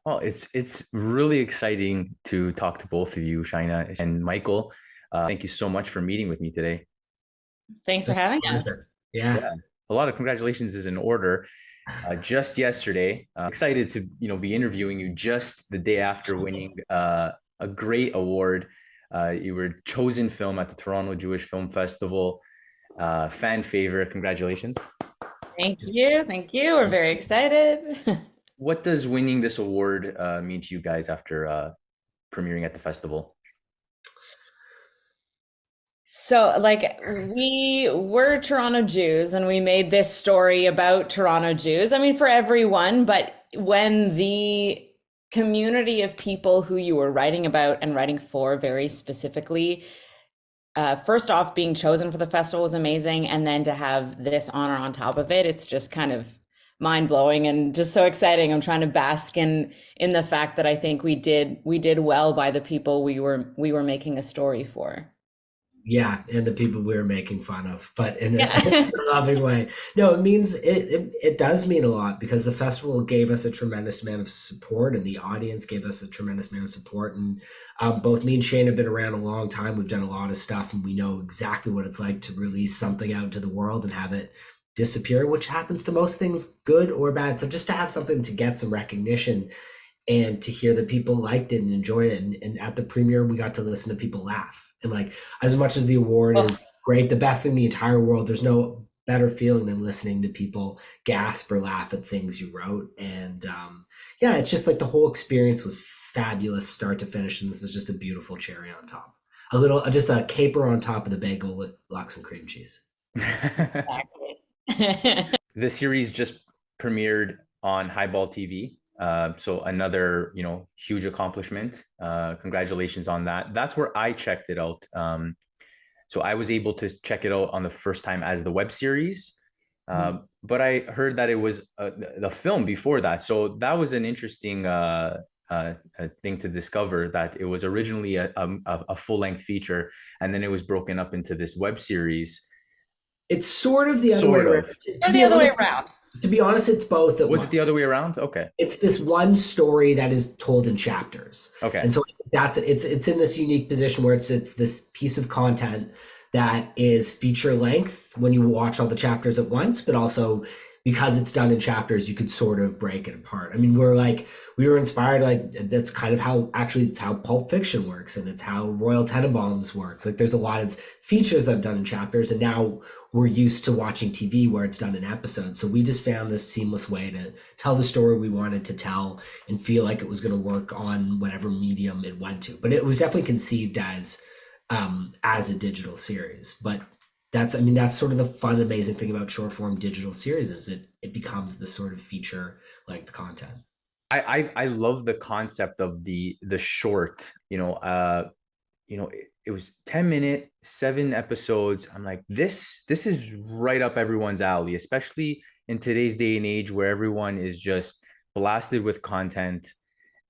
Well, it's really exciting to talk to both of you, Shaina and Michael. Thank you so much for meeting with me today. Thanks for having us. Pleasure. Yeah. Yeah, a lot of congratulations is in order. Just yesterday, excited to be interviewing you just the day after winning a great award. You were chosen film at the Toronto Jewish Film Festival, fan favorite. Congratulations. Thank you. Thank you. We're very excited. What does winning this award mean to you guys after premiering at the festival? So, like, we were Toronto Jews and we made this story about Toronto Jews. I mean, for everyone, but when the community of people who you were writing about and writing for very specifically, first off, being chosen for the festival was amazing. And then to have this honor on top of it, it's just kind of mind blowing and just so exciting. I'm trying to bask in the fact that I think we did well by the people we were making a story for. Yeah, and the people we were making fun of, but in Yeah. a loving way. No, it means it does mean a lot because the festival gave us a tremendous amount of support, and the audience gave us a tremendous amount of support. And both me and Shane have been around a long time. We've done a lot of stuff, and we know exactly what it's like to release something out into the world and have it disappear, which happens to most things, good or bad. So just to have something to get some recognition and to hear that people liked it and enjoyed it. And at the premiere, we got to listen to people laugh. And like, as much as the award Oh, is great, the best thing in the entire world, there's no better feeling than listening to people gasp or laugh at things you wrote. And yeah, it's just like the whole experience was fabulous, start to finish. And this is just a beautiful cherry on top. A little, just a caper on top of the bagel with lox and cream cheese. exactly. The series just premiered on HighBall TV. So another, huge accomplishment. Congratulations on that. That's where I checked it out. So I was able to check it out on the first time as the web series. But I heard that it was the film before that. So that was an interesting thing to discover, that it was originally a full length feature, and then it was broken up into this web series. It's sort of the other way Sort around. of. Or the other way around. To be honest, it's both at Was it the once. other way around? Okay. It's this one story that is told in chapters. Okay. And so that's it's in this unique position where it's this piece of content that is feature length when you watch all the chapters at once, but also because it's done in chapters, you could sort of break it apart. I mean, we were inspired, like that's kind of how actually it's how Pulp Fiction works, and it's how Royal Tenenbaums works. Like there's a lot of features that I've done in chapters, and now we're used to watching TV where it's done in episodes. So we just found this seamless way to tell the story we wanted to tell and feel like it was going to work on whatever medium it went to. But it was definitely conceived as a digital series. But that's sort of the fun, amazing thing about short form digital series is it becomes this sort of feature length content. I love the concept of the short, it was 10-minute, 7 episodes. I'm like, this is right up everyone's alley, especially in today's day and age where everyone is just blasted with content.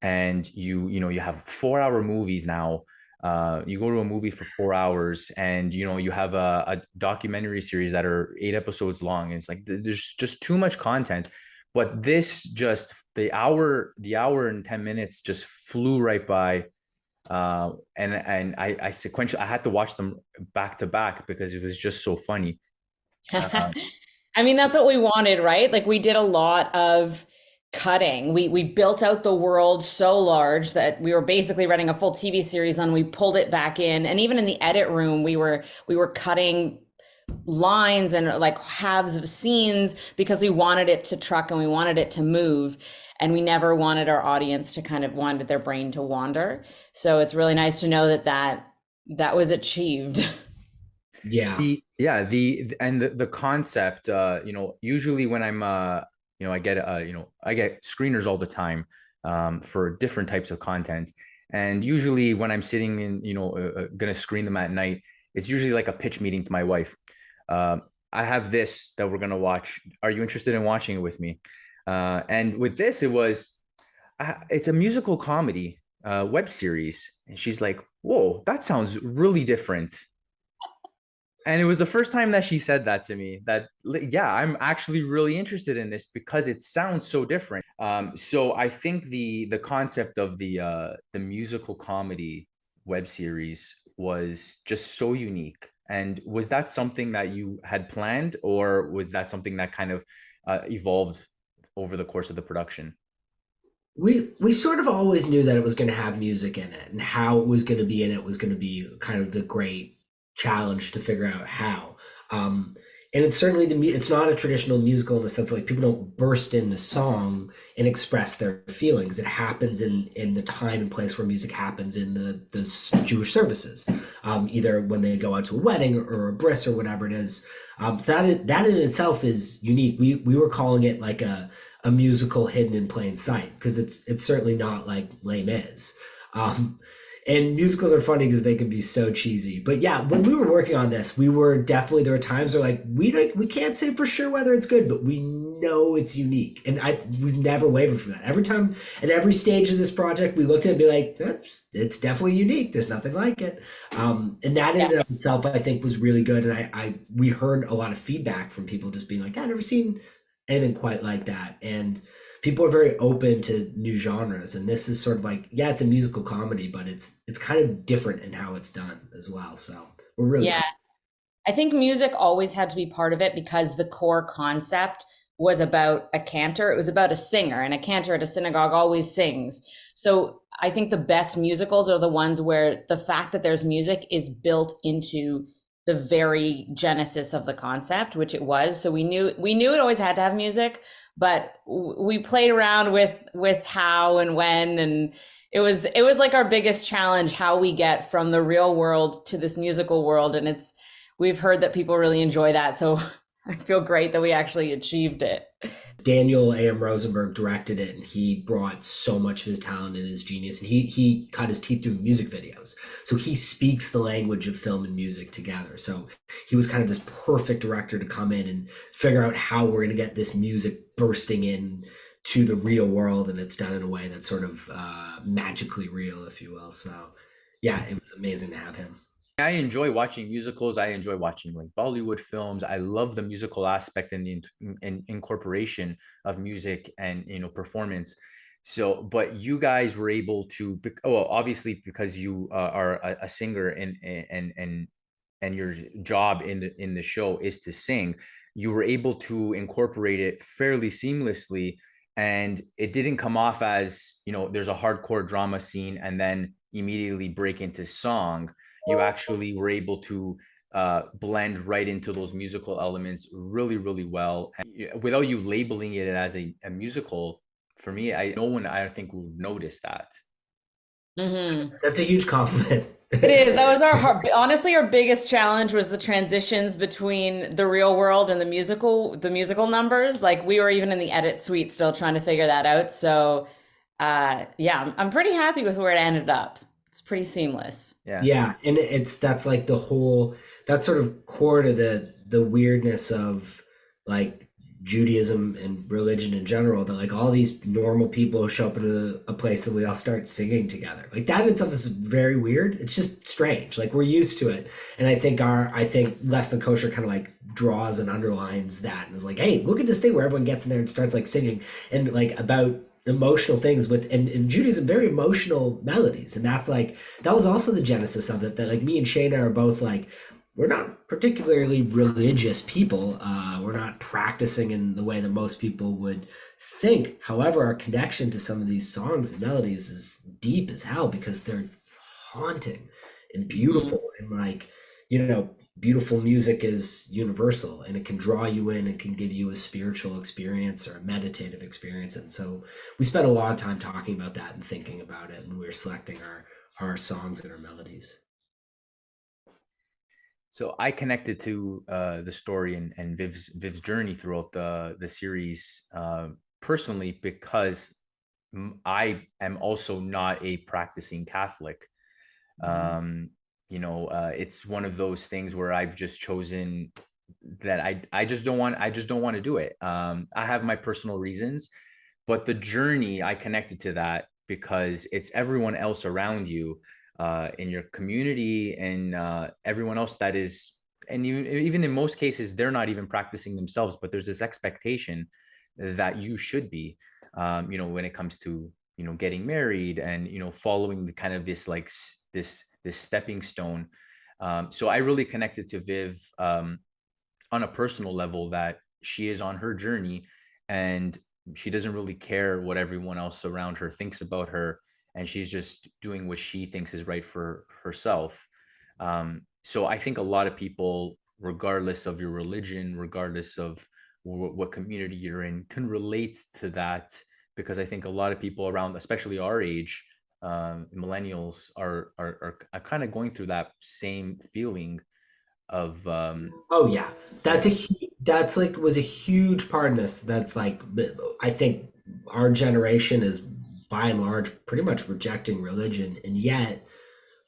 And you have 4 hour movies now. You go to a movie for 4 hours, and you have a documentary series that are 8 episodes long, and it's like there's just too much content. But this just the hour and 10 minutes just flew right by. And I sequentially I had to watch them back to back because it was just so funny. uh, I mean, that's what we wanted, right? Like we did a lot of cutting. We built out the world so large that we were basically running a full TV series, and we pulled it back in. And even in the edit room, we were cutting lines and like halves of scenes because we wanted it to truck and we wanted it to move, and we never wanted our audience to kind of wanted their brain to wander. So it's really nice to know that was achieved. Yeah. the concept, usually when I'm I get screeners all the time, for different types of content. And usually when I'm sitting in, gonna screen them at night, it's usually like a pitch meeting to my wife. uh, I have this that we're gonna watch. Are you interested in watching it with me? And with this, it's a musical comedy web series, and she's like, "Whoa, that sounds really different." And it was the first time that she said that to me, that yeah, I'm actually really interested in this because it sounds so different. So I think the concept of the musical comedy web series was just so unique. And was that something that you had planned, or was that something that kind of evolved over the course of the production? We sort of always knew that it was going to have music in it, and how it was going to be in it was going to be kind of the great challenge to figure out how. Um, and it's certainly it's not a traditional musical in the sense that, like, people don't burst into song and express their feelings. It happens in the time and place where music happens in the Jewish services, either when they go out to a wedding or a bris or whatever it is. So that in itself is unique. We were calling it like a musical hidden in plain sight, because it's certainly not like Les Mis. Um, and musicals are funny because they can be so cheesy. But yeah, when we were working on this, we were definitely, there were times where, like, we can't say for sure whether it's good, but we know it's unique, and we've never wavered from that. Every time at every stage of this project, we looked at it and be like, it's definitely unique. There's nothing like it. And that in Yeah. and of itself, I think, was really good. And we heard a lot of feedback from people just being like, I've never seen anything quite like that. And people are very open to new genres. And this is sort of like, yeah, it's a musical comedy, but it's kind of different in how it's done as well. So we're really Yeah. proud. I think music always had to be part of it because the core concept was about a cantor. It was about a singer, and a cantor at a synagogue always sings. So I think the best musicals are the ones where the fact that there's music is built into the very genesis of the concept, which it was. So we knew it always had to have music, but we played around with how and when, and it was like our biggest challenge, how we get from the real world to this musical world. And we've heard that people really enjoy that. So I feel great that we actually achieved it. Daniel A.M. Rosenberg directed it, and he brought so much of his talent and his genius. And he cut his teeth doing music videos, so he speaks the language of film and music together. So he was kind of this perfect director to come in and figure out how we're going to get this music bursting in to the real world, and it's done in a way that's sort of magically real, if you will. So yeah, it was amazing to have him. I enjoy watching musicals. I enjoy watching like Bollywood films. I love the musical aspect and the incorporation of music and performance. So, but you guys were able to, well, obviously because you are a singer, and your job in the show is to sing. You were able to incorporate it fairly seamlessly, and it didn't come off as there's a hardcore drama scene and then immediately break into song. You actually were able to blend right into those musical elements really, really well, and without you labeling it as a musical. For me, no one, I think, would notice that. Mm-hmm. That's a huge compliment. It is. That was honestly, our biggest challenge was the transitions between the real world and the musical numbers. Like, we were even in the edit suite still trying to figure that out. So, yeah, I'm pretty happy with where it ended up. It's pretty seamless. Yeah. Yeah, and that's like the whole, that's sort of core to the weirdness of, like, Judaism and religion in general, that, like, all these normal people show up in a place and we all start singing together. Like, that in itself is very weird. It's just strange. Like, we're used to it. And I think Less Than Kosher kind of like draws and underlines that and is like, hey, look at this thing where everyone gets in there and starts like singing, and like about emotional things with, and in Judaism, very emotional melodies. And that's like, that was also the genesis of it, that like me and Shaina are both like, we're not particularly religious people. We're not practicing in the way that most people would think. However, our connection to some of these songs and melodies is deep as hell, because they're haunting and Mhm. beautiful, and like, beautiful music is universal, and it can draw you in and can give you a spiritual experience or a meditative experience. And so we spent a lot of time talking about that and thinking about it, and we were selecting our songs and our melodies. So I connected to the story and Viv's journey throughout the series personally, because I am also not a practicing Catholic. Um, it's one of those things where I've just chosen that I just don't want to do it. I have my personal reasons, but the journey, I connected to that because it's everyone else around you, in your community, and everyone else that is and even in most cases, they're not even practicing themselves, but there's this expectation that you should be, when it comes to, getting married and, following the kind of this like this stepping stone. So I really connected to Viv on a personal level, that she is on her journey, and she doesn't really care what everyone else around her thinks about her, and she's just doing what she thinks is right for herself. So I think a lot of people, regardless of your religion, regardless of what community you're in, can relate to that, because I think a lot of people around, especially our age, millennials, are kind of going through that same feeling of Oh yeah, yeah. that's like was a huge part of this. That's like I think our generation is by and large pretty much rejecting religion, and yet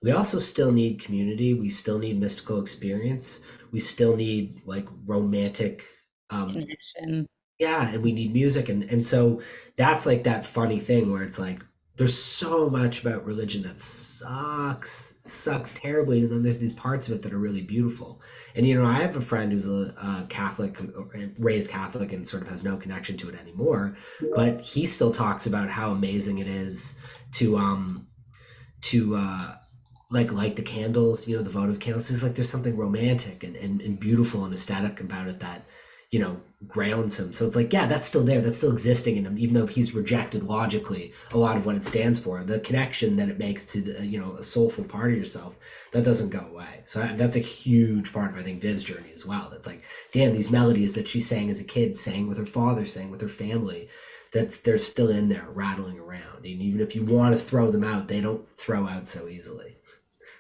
we also still need community. We still need mystical experience. We still need like romantic um, Connection. yeah, and we need music, and so that's like that funny thing where it's like there's so much about religion that sucks terribly, and then there's these parts of it that are really beautiful. And I have a friend who's a Catholic, raised Catholic, and sort of has no connection to it anymore, but he still talks about how amazing it is to like light the candles, the votive candles. It's like there's something romantic and beautiful and aesthetic about it that, grounds him. So it's like, yeah, that's still there. That's still existing in him, even though he's rejected logically a lot of what it stands for. The connection that it makes to the, a soulful part of yourself, that doesn't go away. So that's a huge part of, I think, Viv's journey as well. That's like, damn, these melodies that she sang as a kid, sang with her father, sang with her family, that they're still in there rattling around. And even if you want to throw them out, they don't throw out so easily.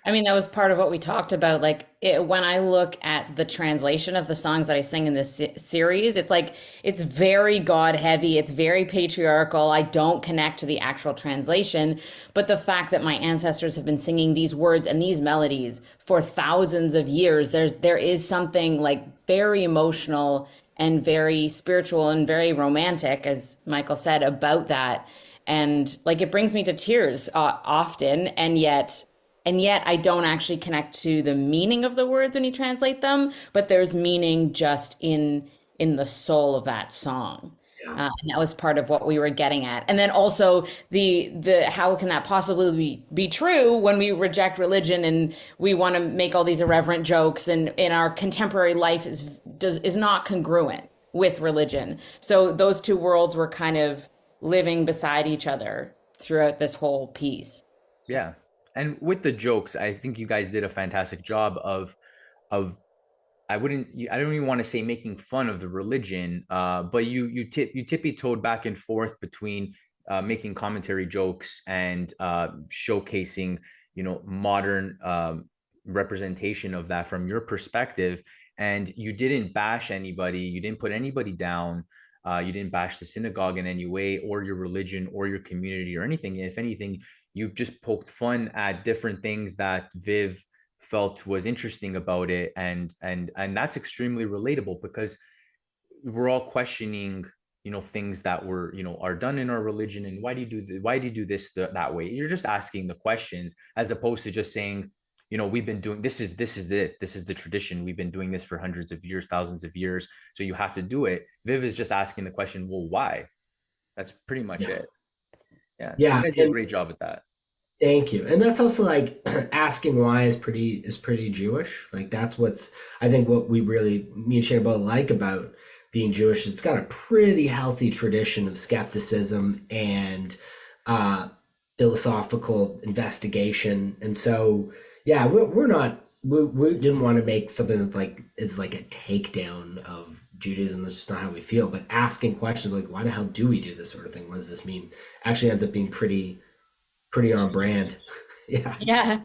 I mean, that was part of what we talked about. Like when I look at the translation of the songs that I sing in this series, it's like it's very God heavy. It's very patriarchal. I don't connect to the actual translation, but the fact that my ancestors have been singing these words and these melodies for thousands of years, there is something like very emotional and very spiritual and very romantic, as Michael said, about that. And like it brings me to tears often, and yet I don't actually connect to the meaning of the words when you translate them, but there's meaning just in the soul of that song. Yeah. And that was part of what we were getting at. And then also the how can that possibly be true when we reject religion and we want to make all these irreverent jokes, and in our contemporary life is not congruent with religion. So those two worlds were kind of living beside each other throughout this whole piece. Yeah. And with the jokes, I think you guys did a fantastic job of I don't even want to say making fun of the religion, but you tippy toed back and forth between making commentary jokes and showcasing, modern representation of that from your perspective. And you didn't bash anybody, you didn't put anybody down, you didn't bash the synagogue in any way, or your religion, or your community, or anything. If anything, you've just poked fun at different things that Viv felt was interesting about it, and that's extremely relatable, because we're all questioning, things that were, are done in our religion, and why do you do this that way. You're just asking the questions, as opposed to just saying, we've been doing this is the tradition, we've been doing this for hundreds of years, thousands of years, so you have to do it. Viv is just asking the question, well, why? That's pretty much Yeah. it. Yeah, so you Yeah. guys did a And great job with that. thank you. And that's also like asking why is pretty Jewish. Like that's what's I think what we really me and Shaina both like about being Jewish. It's got a pretty healthy tradition of skepticism and uh philosophical investigation. And so yeah, we're not we didn't want to make something that like is like a takedown of Judaism. That's just not how we feel. But asking questions like why the hell do we do this sort of thing? What does this mean? Actually ends up being pretty on brand. Yeah. Yeah.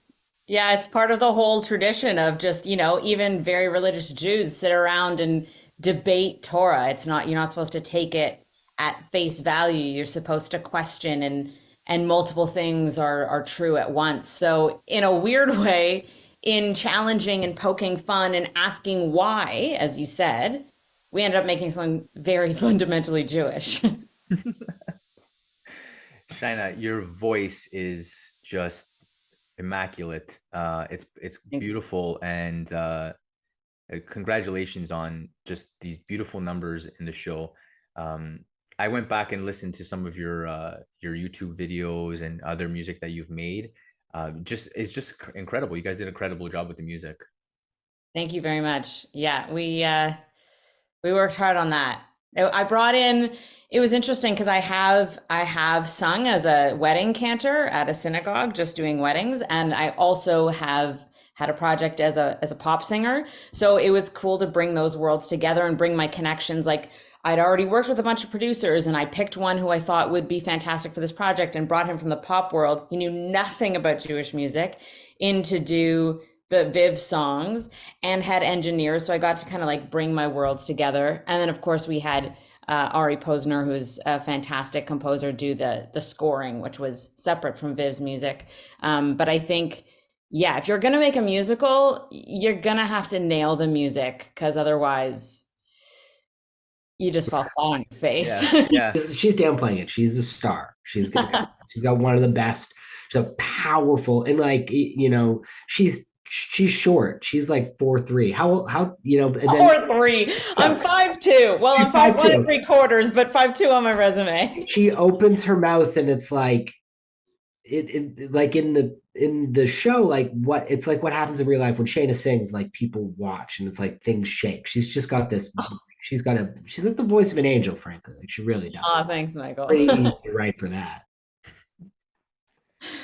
Yeah, it's part of the whole tradition of just, even very religious Jews sit around and debate Torah. You're not supposed to take it at face value. You're supposed to question, and multiple things are true at once. So in a weird way, in challenging and poking fun and asking why, as you said, we ended up making something very fundamentally Jewish. Shaina, your voice is just immaculate. It's beautiful, and congratulations on just these beautiful numbers in the show. Um, I went back and listened to some of your YouTube videos and other music that you've made. Just it's just incredible. You guys did an incredible job with the music. Thank you very much. Yeah, we worked hard on that. I brought in, it was interesting because I have sung as a wedding cantor at a synagogue just doing weddings, and I also have had a project as a pop singer. So it was cool to bring those worlds together and bring my connections. Like I'd already worked with a bunch of producers and I picked one who I thought would be fantastic for this project and brought him from the pop world. He knew nothing about Jewish music in to do the Viv songs and had engineers. So I got to kind of like bring my worlds together. And then of course we had Ari Posner, who's a fantastic composer, do the scoring, which was separate from Viv's music. But I think, yeah, if you're gonna make a musical, you're gonna have to nail the music because otherwise you just fall flat on your face. Yeah, yeah. She's downplaying it. She's a star. She's got one of the best. She's a powerful, and like, you know, she's short. She's like 4'3". How you know? And then 4'3". I'm 5'2". Well, she's I'm 5'1" 5'2". 3/4, but 5'2" on my resume. She opens her mouth and it's like it like in the show, like what it's like what happens in real life when Shaina sings, like people watch and it's like things shake. She's just got this, she's like the voice of an angel, frankly. Like she really Oh, does. thanks, Michael. Pretty easy to write for that.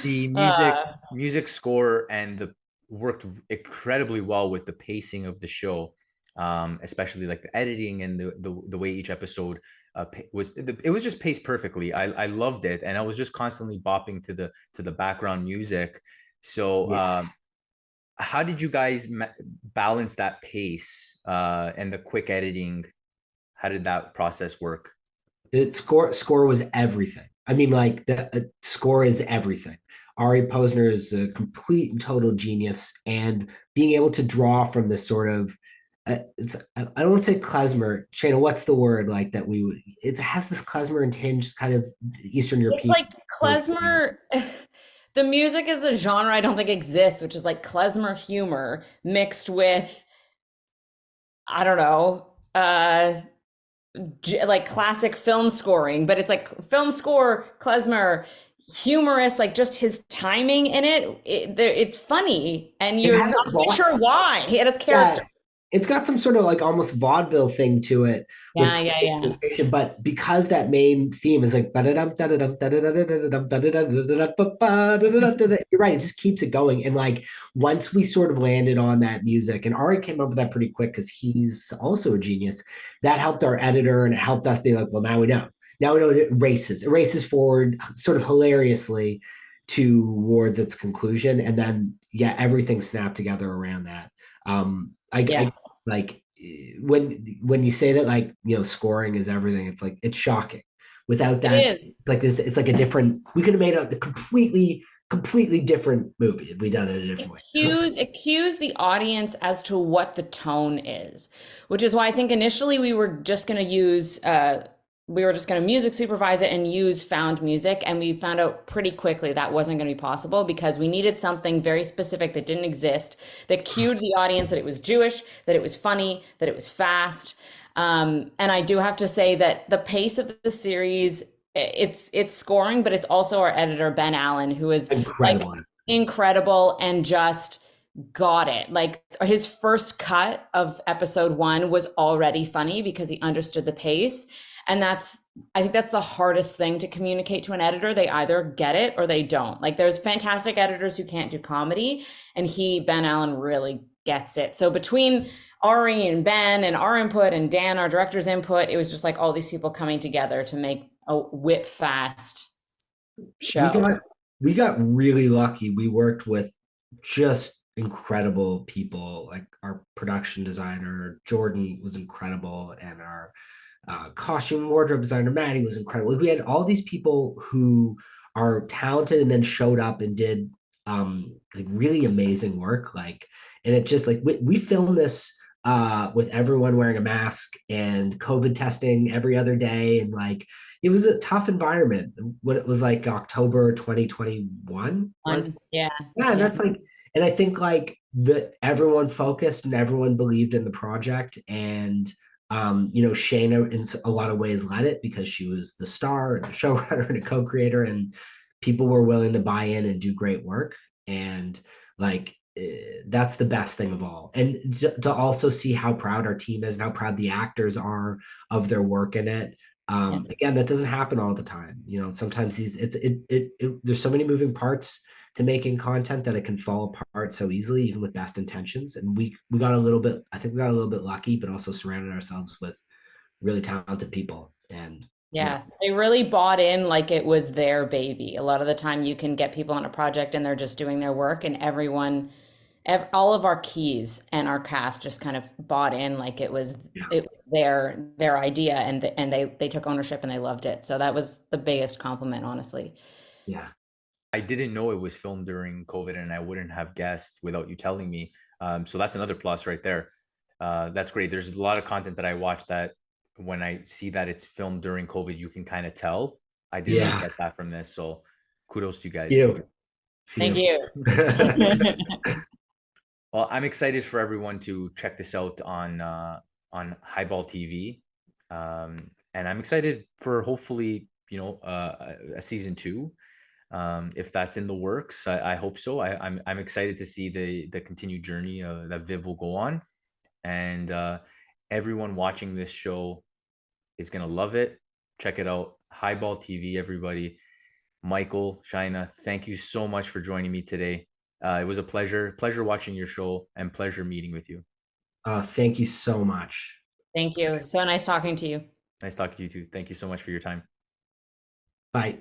The Uh, music score and the worked incredibly well with the pacing of the show, especially like the editing and the way each episode was. It was just paced perfectly. I loved it, and I was just constantly bopping to the background music. So Yes. how did you guys balance that pace and the quick editing? How did that process work? The score was everything. I mean, like the score is everything. Ari Posner is a complete and total genius, and being able to draw from this sort of it's I don't want to say klezmer. Shayna, what's the word like that we would? It has this klezmer and tinge, kind of Eastern it's European. like klezmer. The music is a genre I don't think exists, which is like klezmer humor mixed with, I don't know, like classic film scoring, but it's like film score, klezmer, humorous, like just his timing in it's funny, and It you're has not a quite lot. sure why. It has Yeah, character. it's got some sort of like almost vaudeville thing to it with Yeah, yeah, yeah. sensation, but because that main theme is like you're right, it just keeps it going. And like once we sort of landed on that music, and Ari came up with that pretty quick because he's also a genius, that helped our editor and it helped us be like, well, now we know. Now we know it races forward sort of hilariously towards its conclusion. And then yeah, everything snapped together around that. Yeah, I like when you say that, like, you know, scoring is everything, it's like it's shocking. Without it that, is. it's like this, it's like a different, we could have made a completely different movie if we done it a different way. Accuse the audience as to what the tone is, which is why I think initially we were just going to music supervise it and use found music, and we found out pretty quickly that wasn't going to be possible because we needed something very specific that didn't exist, that cued the audience that it was Jewish, that it was funny, that it was fast. And I do have to say that the pace of the series, it's scoring, but it's also our editor Ben Allen, who is like Incredible. incredible and just got it. Like his first cut of episode 1 was already funny because he understood the pace. And I think that's the hardest thing to communicate to an editor. They either get it or they don't. Like there's fantastic editors who can't do comedy, and Ben Allen, really gets it. So between Ari and Ben and our input and Dan, our director's input, it was just like all these people coming together to make a whip fast we show. got we got really lucky. We worked with just incredible people. Like our production designer Jordan was incredible, and our costume wardrobe designer Maddie was incredible. We had all these people who are talented and then showed up and did like really amazing work. Like, and it just like we filmed this with everyone wearing a mask and COVID testing every other day. And like, it was a tough environment. When it was like October 2021 was, Yeah, yeah, and yeah, that's like, and I think like everyone focused and everyone believed in the project. And Shaina in a lot of ways led it because she was the star and the showrunner and a co-creator, and people were willing to buy in and do great work. And like that's the best thing of all. And to also see how proud our team is and how proud the actors are of their work in it. yeah, Again, that doesn't happen all the time. Sometimes there's so many moving parts to making content that it can fall apart so easily, even with best intentions. And we got a little bit, I think we got a little bit lucky, but also surrounded ourselves with really talented people. And yeah. They really bought in like it was their baby. A lot of the time you can get people on a project and they're just doing their work, and all of our keys and our cast just kind of bought in like yeah, it was their idea, and they took ownership and they loved it. So that was the biggest compliment, honestly. yeah, I didn't know it was filmed during COVID, and I wouldn't have guessed without you telling me. So that's another plus right there. That's great. There's a lot of content that I watch that when I see that it's filmed during COVID, you can kind of tell. I didn't yeah. get that from this. So kudos to you guys. You, Thank you. you. Well, I'm excited for everyone to check this out on HighBall TV, and I'm excited for hopefully a season two, if that's in the works. I hope so. I'm excited to see the continued journey that Viv will go on, and everyone watching this show is gonna love it. Check it out, HighBall TV, everybody. Michael, Shaina, thank you so much for joining me today. It was a pleasure watching your show and pleasure meeting with you. Thank you so much. Thank you. So nice talking to you. Nice talking to you too. Thank you so much for your time. Bye.